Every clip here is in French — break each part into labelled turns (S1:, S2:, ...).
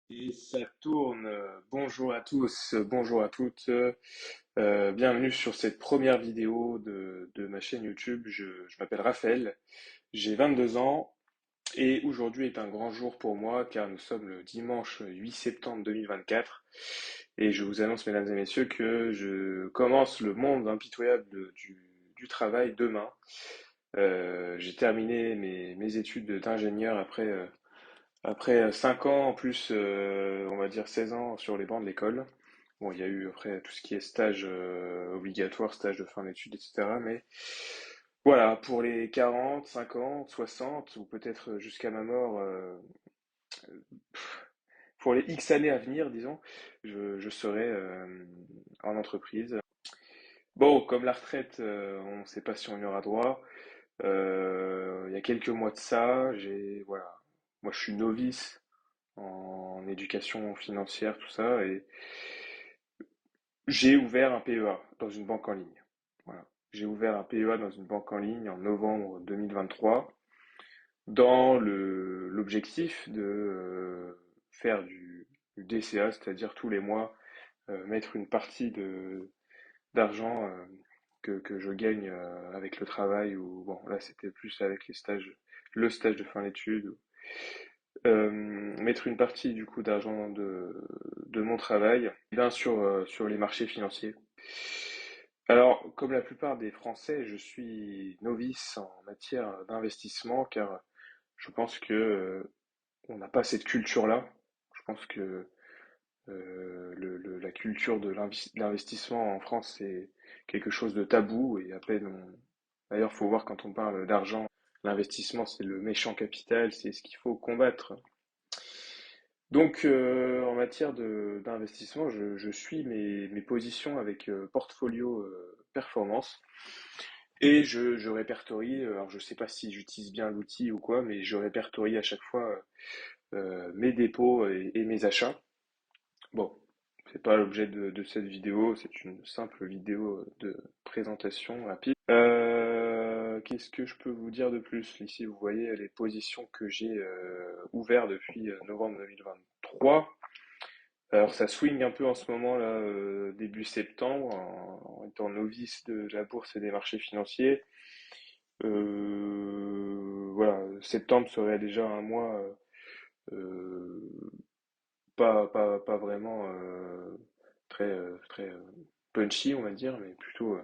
S1: Et ça tourne. Bonjour à tous, bonjour à toutes. Bienvenue sur cette première vidéo de ma chaîne YouTube. Je m'appelle Raphaël, j'ai 22 ans et aujourd'hui est un grand jour pour moi car nous sommes le dimanche 8 septembre 2024 et je vous annonce, mesdames et messieurs, que je commence le monde impitoyable du travail demain. J'ai terminé mes études d'ingénieur après 5 ans, en plus, on va dire 16 ans sur les bancs de l'école. Bon, il y a eu après tout ce qui est stage obligatoire, stage de fin d'études, etc. Mais voilà, pour les 40, 50, 60, ou peut-être jusqu'à ma mort, pour les X années à venir, disons, je serai en entreprise. Bon, comme la retraite, on ne sait pas si on y aura droit. Il y a quelques mois de ça, voilà, moi je suis novice en éducation financière, tout ça, et j'ai ouvert un PEA dans une banque en ligne. Voilà. J'ai ouvert un PEA dans une banque en ligne en novembre 2023 dans l'objectif de faire du DCA, c'est-à-dire tous les mois mettre une partie d'argent que je gagne avec le travail ou bon là c'était plus avec les stages, le stage de fin d'études, mettre une partie du coup d'argent de mon travail bien sur les marchés financiers. Alors, comme la plupart des Français, je suis novice en matière d'investissement car je pense que on n'a pas cette culture-là. Je pense que la culture de l'investissement en France, c'est quelque chose de tabou et à peine D'ailleurs, faut voir quand on parle d'argent, l'investissement, c'est le méchant capital, c'est ce qu'il faut combattre. Donc, en matière d'investissement, je suis mes positions avec Portfolio Performance et je répertorie. Alors, je sais pas si j'utilise bien l'outil ou quoi, mais je répertorie à chaque fois mes dépôts et mes achats. Bon, c'est pas l'objet de cette vidéo, c'est une simple vidéo de présentation rapide. Qu'est-ce que je peux vous dire de plus? Ici, vous voyez les positions que j'ai ouvertes depuis novembre 2023. Alors ça swing un peu en ce moment là, début septembre, en étant novice de la bourse et des marchés financiers. Voilà, septembre serait déjà un mois pas vraiment très punchy, on va dire, mais plutôt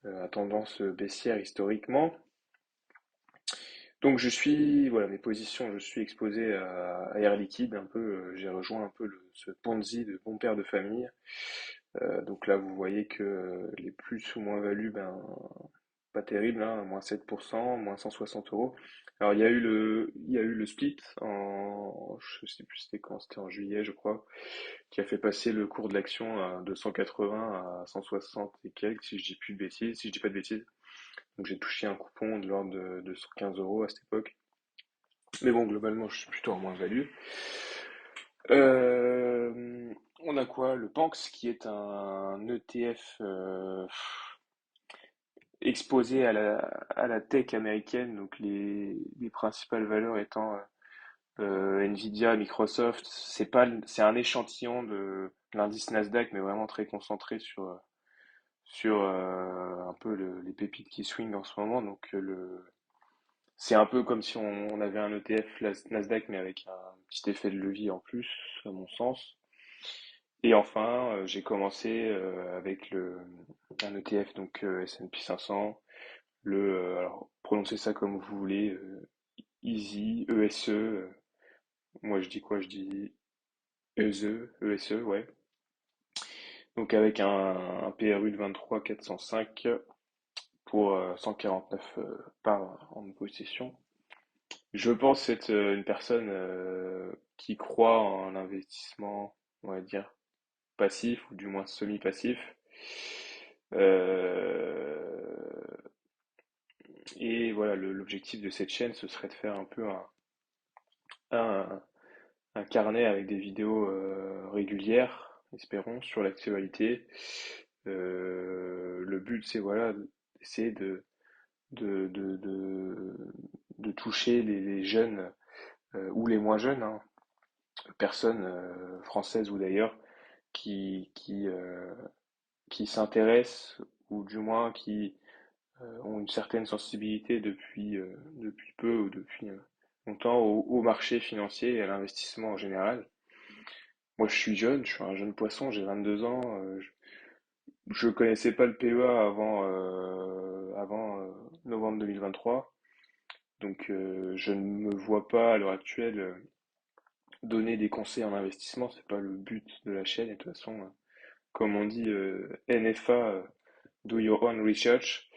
S1: à tendance baissière historiquement. Donc voilà, mes positions, je suis exposé à Air Liquide un peu, j'ai rejoint un peu ce Ponzi de bon père de famille. Donc là, vous voyez que les plus ou moins-values, ben, pas terrible, hein, moins 7%, moins 160 euros. Alors, il y a eu le split je sais plus c'était quand, c'était en juillet, je crois, qui a fait passer le cours de l'action de 180 à 160 et quelques, si je dis pas de bêtises. Donc, j'ai touché un coupon de l'ordre de 115 euros à cette époque. Mais bon, globalement, je suis plutôt en moins-value. On a quoi? Le Banks, qui est un ETF exposé à la tech américaine, donc les principales valeurs étant Nvidia, Microsoft. C'est un échantillon de l'indice Nasdaq, mais vraiment très concentré sur un peu les pépites qui swing en ce moment. Donc c'est un peu comme si on avait un ETF Nasdaq, mais avec un petit effet de levier en plus, à mon sens. Et enfin, j'ai commencé avec un ETF, donc S&P 500, alors prononcez ça comme vous voulez, Easy, ESE, moi je dis quoi? Je dis ESE, ESE, ouais. Donc avec un PRU de 23 405 pour 149 par en possession. Je pense être une personne qui croit en l'investissement, on va dire, passif ou du moins semi-passif. Euh, et voilà, l'objectif de cette chaîne, ce serait de faire un peu un, un carnet avec des vidéos régulières, espérons, sur l'actualité. Le but, c'est voilà, d'essayer de, de, de, de toucher les jeunes ou les moins jeunes, hein, personnes françaises ou d'ailleurs qui s'intéressent ou du moins qui ont une certaine sensibilité depuis peu ou depuis longtemps au marché financier et à l'investissement en général. Moi, je suis jeune, je suis un jeune poisson, j'ai 22 ans. Je connaissais pas le PEA avant novembre 2023. Donc, je ne me vois pas à l'heure actuelle donner des conseils en investissement. C'est pas le but de la chaîne. Et de toute façon, comme on dit, NFA, do your own research.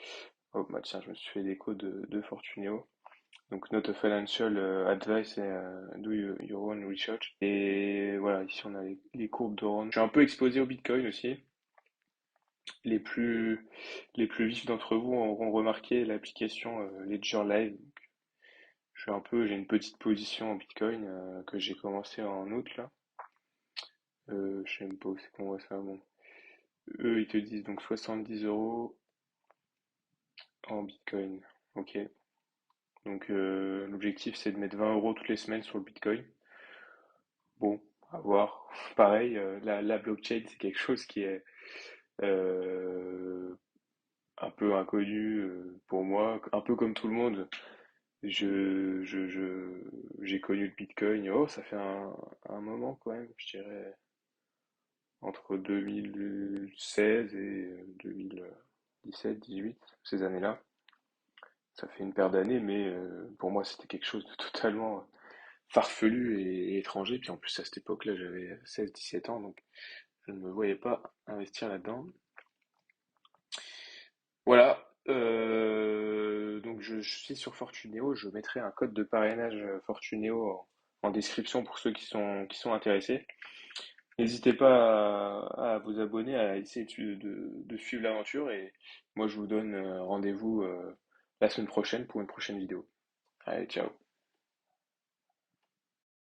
S1: Oh, bah tiens, je me suis fait l'écho de Fortuneo. Donc, not a financial advice et do your own research. Et voilà, ici on a les courbes de Ron. Je suis un peu exposé au Bitcoin aussi. Les plus vifs d'entre vous auront remarqué l'application Ledger Live. J'ai une petite position en Bitcoin que j'ai commencé en août là. Je sais même pas où c'est qu'on voit ça. Bon, eux ils te disent donc 70 € en Bitcoin. Ok. Donc l'objectif c'est de mettre 20 € toutes les semaines sur le Bitcoin. Bon, à voir. Pareil, la blockchain c'est quelque chose qui est euh, un peu inconnu pour moi, un peu comme tout le monde. J'ai connu le Bitcoin, oh, ça fait un moment quand même, je dirais, entre 2016 et 2017, 18, ces années-là. Ça fait une paire d'années, mais pour moi, c'était quelque chose de totalement farfelu et étranger. Puis en plus, à cette époque-là, j'avais 16, 17 ans, donc je ne me voyais pas investir là-dedans. Voilà. Donc je suis sur Fortuneo. Je mettrai un code de parrainage Fortuneo en description pour ceux qui sont intéressés. N'hésitez pas à vous abonner, à essayer de suivre l'aventure et moi je vous donne rendez-vous la semaine prochaine pour une prochaine vidéo. Allez, ciao.